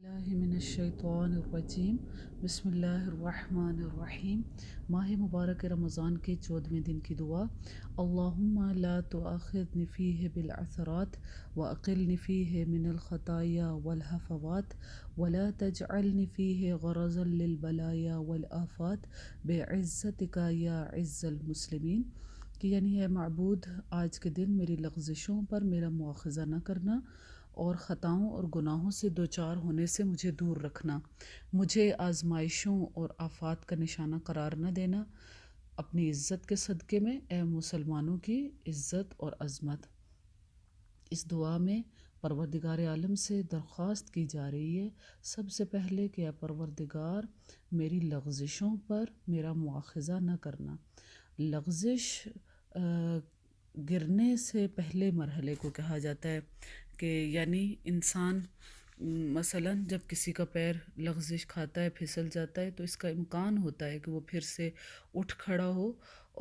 من الشیطان الرجیم بسم اللہ الرحمن الرحیم۔ ماہ مبارک رمضان کے 14ویں دن کی دعا۔ اللہم لا تؤاخذنی فیہ بالعثرات واقلنی فیہ من الخطایا والہفوات ولا تجعلنی فیہ غرضا للبلایا والآفات بعزتک یا عز المسلمین، کہ یعنی اے معبود، آج کے دن میری لغزشوں پر میرا مواخذہ نہ کرنا اور خطاؤں اور گناہوں سے دوچار ہونے سے مجھے دور رکھنا، مجھے آزمائشوں اور آفات کا نشانہ قرار نہ دینا، اپنی عزت کے صدقے میں اے مسلمانوں کی عزت اور عظمت۔ اس دعا میں پروردگار عالم سے درخواست کی جا رہی ہے سب سے پہلے کہ اے پروردگار، میری لغزشوں پر میرا مواخذہ نہ کرنا۔ لغزش گرنے سے پہلے مرحلے کو کہا جاتا ہے، کہ یعنی انسان مثلاً جب کسی کا پیر لغزش کھاتا ہے، پھسل جاتا ہے، تو اس کا امکان ہوتا ہے کہ وہ پھر سے اٹھ کھڑا ہو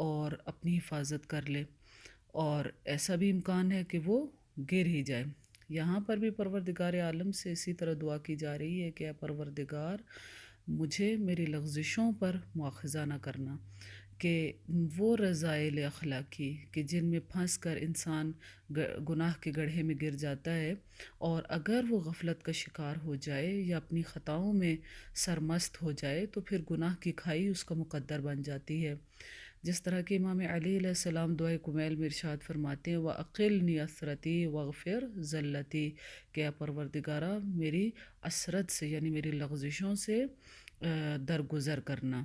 اور اپنی حفاظت کر لے، اور ایسا بھی امکان ہے کہ وہ گر ہی جائے۔ یہاں پر بھی پروردگار عالم سے اسی طرح دعا کی جا رہی ہے کہ اے پروردگار، مجھے میری لغزشوں پر مواخذہ نہ کرنا، کہ وہ رذائل اخلاقی کہ جن میں پھنس کر انسان گناہ کے گڑھے میں گر جاتا ہے، اور اگر وہ غفلت کا شکار ہو جائے یا اپنی خطاؤں میں سرمست ہو جائے تو پھر گناہ کی کھائی اس کا مقدر بن جاتی ہے۔ جس طرح کہ امام علی علیہ السلام دعائے کمیل میں ارشاد فرماتے ہیں وَأَقِلْنِي عَثْرَتِي وَاغْفِرْ زَلَّتِي، کہ اے پروردگارہ میری عثرت سے یعنی میری لغزشوں سے درگزر کرنا۔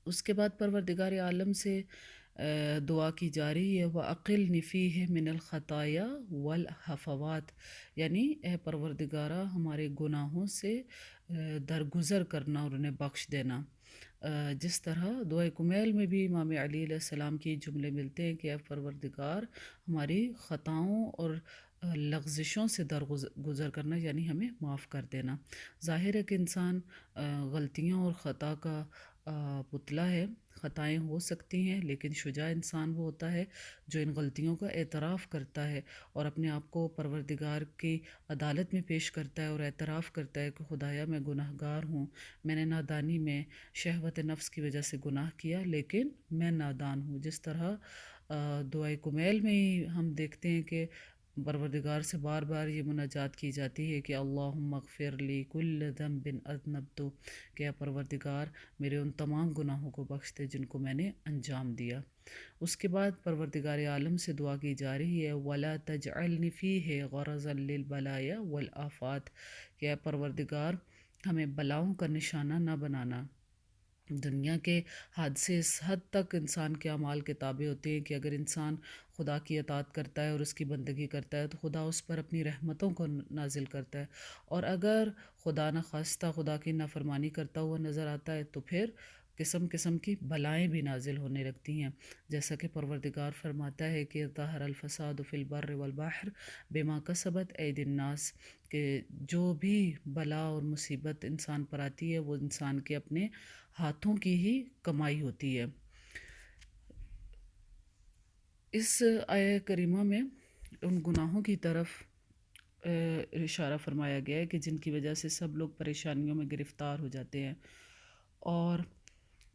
اس کے بعد پروردگار عالم سے دعا کی جا رہی ہے وَأَقِلْنِي فِيهِ مِنَ الْخَطَايَا وَالْحَفَوَاتِ، یعنی اے پروردگارہ ہمارے گناہوں سے درگزر کرنا اور انہیں بخش دینا۔ جس طرح دعائے کمیل میں بھی امام علی علیہ السلام کی جملے ملتے ہیں کہ اے پروردگار ہماری خطاؤں اور لغزشوں سے درگزر کرنا، یعنی ہمیں معاف کر دینا۔ ظاہر ہے کہ انسان غلطیوں اور خطا کا پتلا ہے، خطائیں ہو سکتی ہیں، لیکن شجاع انسان وہ ہوتا ہے جو ان غلطیوں کا اعتراف کرتا ہے اور اپنے آپ کو پروردگار کی عدالت میں پیش کرتا ہے اور اعتراف کرتا ہے کہ خدایا میں گناہ گار ہوں، میں نے نادانی میں شہوت نفس کی وجہ سے گناہ کیا، لیکن میں نادان ہوں۔ جس طرح دعائے کمیل میں ہی ہم دیکھتے ہیں کہ پروردگار سے بار بار یہ مناجات کی جاتی ہے کہ اللہم اغفر لی کل ذنب اذنبت، کہ اے پروردگار میرے ان تمام گناہوں کو بخش دے جن کو میں نے انجام دیا۔ اس کے بعد پروردگار عالم سے دعا کی جا رہی ہے وَلَا تَجْعَلْنِ فِيهِ غَرَضًا لِلْبَلَايَا وَالْآفَاتِ، کہ اے پروردگار ہمیں بلاؤں کا نشانہ نہ بنانا۔ دنیا کے حادثے اس حد تک انسان کے اعمال کے تابع ہوتے ہیں کہ اگر انسان خدا کی اطاعت کرتا ہے اور اس کی بندگی کرتا ہے تو خدا اس پر اپنی رحمتوں کو نازل کرتا ہے، اور اگر خدا نخواستہ خدا کی نافرمانی کرتا ہوا نظر آتا ہے تو پھر قسم قسم کی بلائیں بھی نازل ہونے لگتی ہیں، جیسا کہ پروردگار فرماتا ہے کہ ظہر الفساد فی البر والبحر بما کسبت ایدی الناس، کہ جو بھی بلا اور مصیبت انسان پر آتی ہے وہ انسان کے اپنے ہاتھوں کی ہی کمائی ہوتی ہے۔ اس آیہ کریمہ میں ان گناہوں کی طرف اشارہ فرمایا گیا ہے کہ جن کی وجہ سے سب لوگ پریشانیوں میں گرفتار ہو جاتے ہیں، اور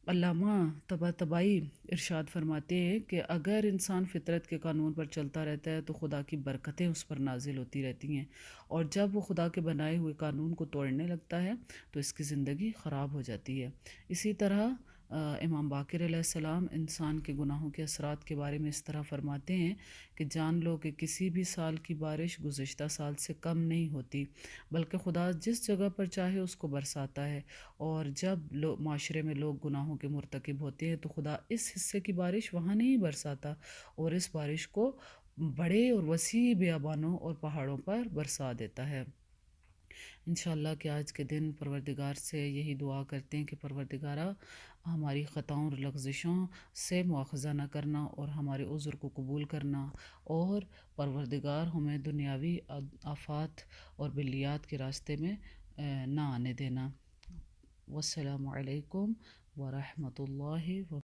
علامہ طباطبائی ارشاد فرماتے ہیں کہ اگر انسان فطرت کے قانون پر چلتا رہتا ہے تو خدا کی برکتیں اس پر نازل ہوتی رہتی ہیں، اور جب وہ خدا کے بنائے ہوئے قانون کو توڑنے لگتا ہے تو اس کی زندگی خراب ہو جاتی ہے۔ اسی طرح امام باقر علیہ السلام انسان کے گناہوں کے اثرات کے بارے میں اس طرح فرماتے ہیں کہ جان لو کہ کسی بھی سال کی بارش گزشتہ سال سے کم نہیں ہوتی، بلکہ خدا جس جگہ پر چاہے اس کو برساتا ہے، اور جب معاشرے میں لوگ گناہوں کے مرتکب ہوتے ہیں تو خدا اس حصے کی بارش وہاں نہیں برساتا اور اس بارش کو بڑے اور وسیع بیابانوں اور پہاڑوں پر برسا دیتا ہے۔ انشاءاللہ کہ آج کے دن پروردگار سے یہی دعا کرتے ہیں کہ پروردگارہ ہماری خطاؤں اور لغزشوں سے مواخذہ نہ کرنا اور ہمارے عذر کو قبول کرنا، اور پروردگار ہمیں دنیاوی آفات اور بلیات کے راستے میں نہ آنے دینا۔ والسلام علیکم ورحمۃ اللہ وبرکاتہ۔